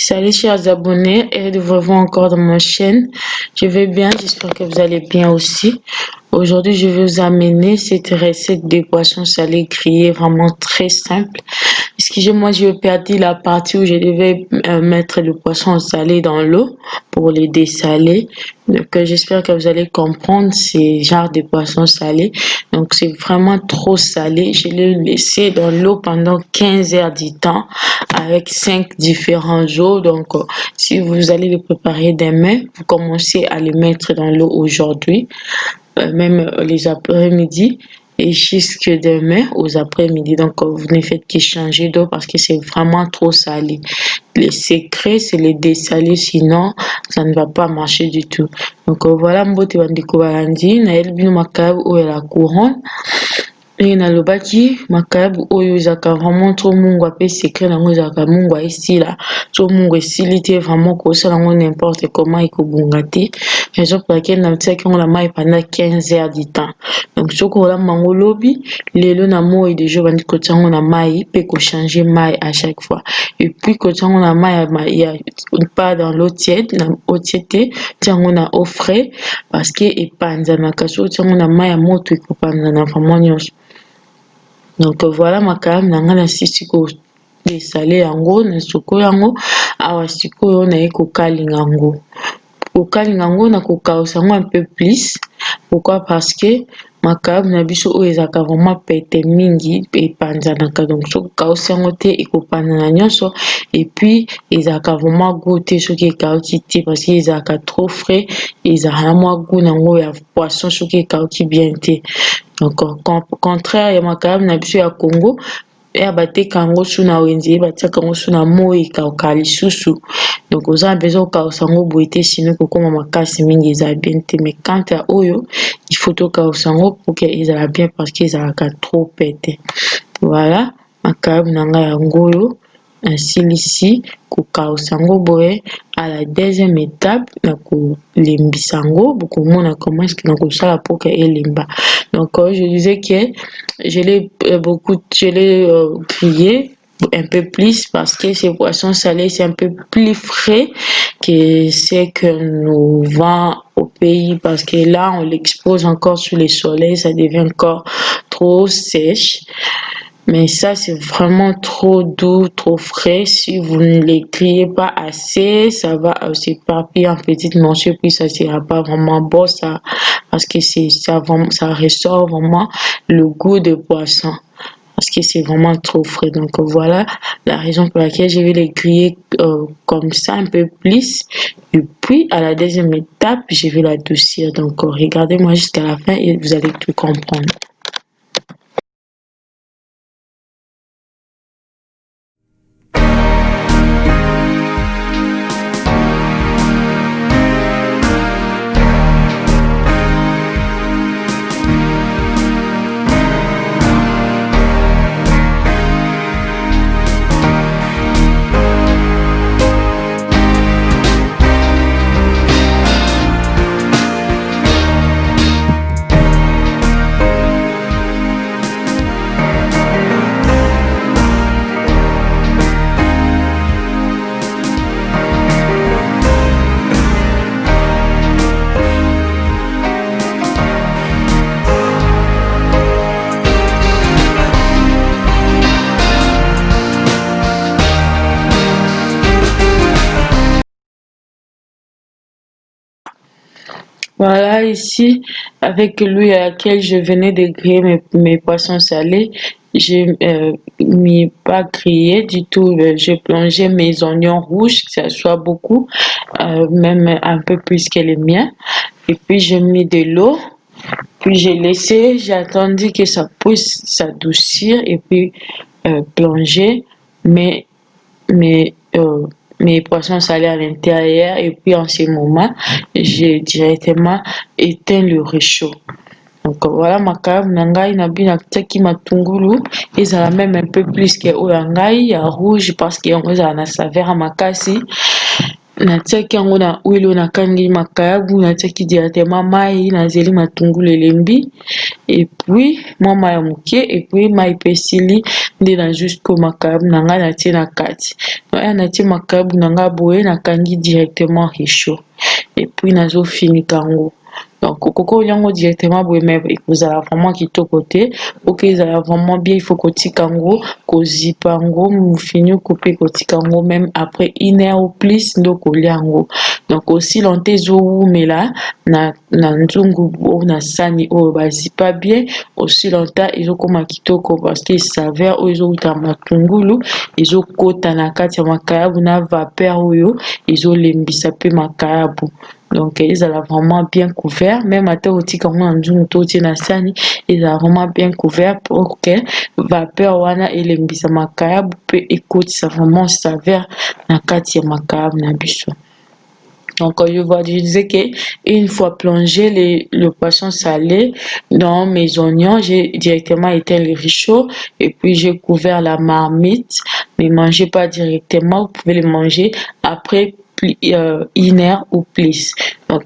Salut chers abonnés et de vous revoir encore dans ma chaîne. Je vais bien, j'espère que vous allez bien aussi. Aujourd'hui, je vais vous amener cette recette de poisson salé grillé vraiment très simple. Excusez-moi, je vais perdre la partie où je devais mettre le poisson salé dans l'eau pour les dessaler. Donc, j'espère que vous allez comprendre ces genres de poissons salés. Donc, c'est vraiment trop salé. Je l'ai laissé dans l'eau pendant 15 heures du temps avec 5 différents eaux. Donc, si vous allez le préparer demain, vous commencez à le mettre dans l'eau aujourd'hui, même les après-midi et jusque demain aux après-midi. Donc, vous ne faites que changer d'eau parce que c'est vraiment trop salé. Le secret, c'est le dessaler, sinon ça ne va pas marcher du tout. Donc, voilà, mbote bandeko balandi na elbino makabu oyo la couronne. Et nalobaki makayabu oyo ezalaka vraiment to mungu ape secret nango ezalaka mungu esila to mungu esili te vraiment kosala yango n'importe comment ekobunga te. Raison pour laquelle natiaki yango na mai pendant 15 heures du temps. Donc soki olamba yango lobi lelo na moi déjà bandi kotia yango na mai pe changer mai à chaque fois. Et puis kotia yango na mai ya pas dans l'eau tiède, na eau tiède te, tia yango na eau frais parce que epanzanaka soki otia yango na mai ya moto ekopanzana vraiment nyonso. Donc voilà makayabu na nga nasisi kodesale yango na soko yango awa sikoyo naye kokalinga yango. Kokalinga yango na kokausa yango un peu plus. Pourquoi? Parce que makayabu na biso oyo ezalaka vraiment pete mingi epanzanaka, donc soki okausi yango te ekopanzana nyonso. Et puis ezalaka vraiment goût te soki ekauki te parce que ezalaka trop frais, ezalaka na mwa goût nango ya poisson soki ekauki bien te. Donc contraire ya makayabu na biso ya Congo ya bateka yango su na wenze batiaka yango su na moi ekauka lisusu. Donc oza na besoin kokausa yango boye te sinon ekokoma makasi mingi ezala bien te. Mais quand ya oyo il faut tokausa yango pour que ezala bien parce que ezalaka trop pete. Voilà makayabu na ngai yango oyo nasilisi kokausa yango boye. À la deuxième étape na kolembisa yango bokomona comment est-ce que nakosala pour que elemba. Donc je disais que je l'ai grillé un peu plus parce que ces poissons salés c'est un peu plus frais que ce que nous vend au pays, parce que là on l'expose encore sous le soleil, ça devient encore trop sèche. Mais ça, c'est vraiment trop doux, trop frais. Si vous ne les grillez pas assez, ça va s'éparpiller en petites morceaux, puis ça sera pas vraiment bon, ça, parce que ça ressort vraiment le goût de poisson. Parce que c'est vraiment trop frais. Donc voilà la raison pour laquelle je vais les griller comme ça un peu plus. Et puis à la deuxième étape, je vais l'adoucir. Donc regardez-moi jusqu'à la fin et vous allez tout comprendre. Voilà, ici, avec l'huile à laquelle je venais de griller mes poissons salés, j'ai mis pas grillé du tout, j'ai plongé mes oignons rouges, que ça soit beaucoup, même un peu plus que les miens. Et puis j'ai mis de l'eau, puis j'ai attendu que ça puisse s'adoucir et puis plonger mes poissons salés à l'intérieur. Et puis en ce moment, j'ai directement éteint le réchaud. Donc voilà makayabu na ngai na bino natiaki matungulu ezala même un peu plus que oyo ya ngai ya rouge parce que yango ezala na saveur makasi. natiaki yango na huile oyo nakangi makayabu, natiaki directement mai, nazeli matungulu elembi epuis mwa mai ya moke, epuis mai mpe esili nde na jusqu'au makayabu na ngai natie na kati. Oya natie makayabu na ngai boye nakangi directement richaud epuis nazofinika yango. Donc okokolia yango directement boye mais ekozala vraiment kitoko te, po ke ezala vraiment bien il faut kotika yango kozipa yango mofinioko mpe kotika yango même après 1 heure ou plus nde okolia yango. Donc aussi longtemps ezowumela na nzungu oyo na sani oyo bazipa bien, aussi longtemps ezokoma kitoko parce que saveur oyo ezowuta matungulu ezokota na kati ya makayabu na vapeur oyo ezolembisa mpe makayabu. Donc ezala vraiment bien couvert, même ata otika yango na nzungu to otie na sani ezala vraiment bien couvert pour que vapeur wana elembisa makayabu mpe ekotisa vraiment saveur na kati ya makayabu na biso. Donc je disais que une fois plongé le poisson salé dans mes oignons, j'ai directement éteint le réchaud et puis j'ai couvert la marmite. Ne mangez pas directement, vous pouvez le manger après 1 heure ou plus. Donc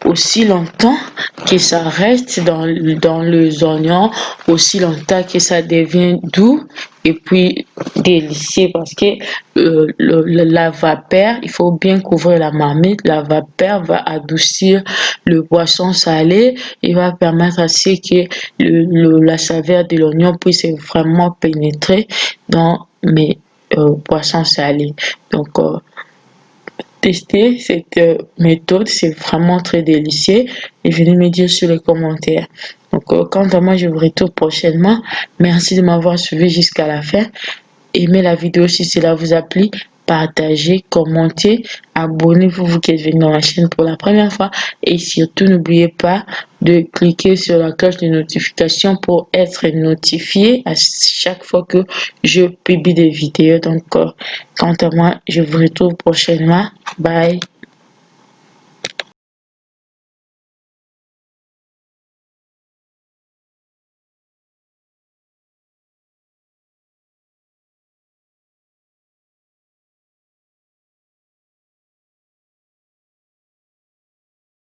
aussi longtemps que ça reste dans les oignons, aussi longtemps que ça devient doux et puis délicieux parce que la vapeur, il faut bien couvrir la marmite, la vapeur va adoucir le poisson salé et va permettre à ce que la saveur de l'oignon puisse vraiment pénétrer dans mes poissons salés. Donc tester cette méthode, c'est vraiment très délicieux et venez me dire sur les commentaires. Donc quant à moi, je vous retrouve prochainement. Merci de m'avoir suivi jusqu'à la fin. Aimez la vidéo si cela vous a plu, partagez, commentez, abonnez-vous vous qui êtes venu dans ma chaîne pour la première fois et surtout n'oubliez pas de cliquer sur la cloche de notification pour être notifié à chaque fois que je publie des vidéos. Donc quant à moi, je vous retrouve prochainement. Bye.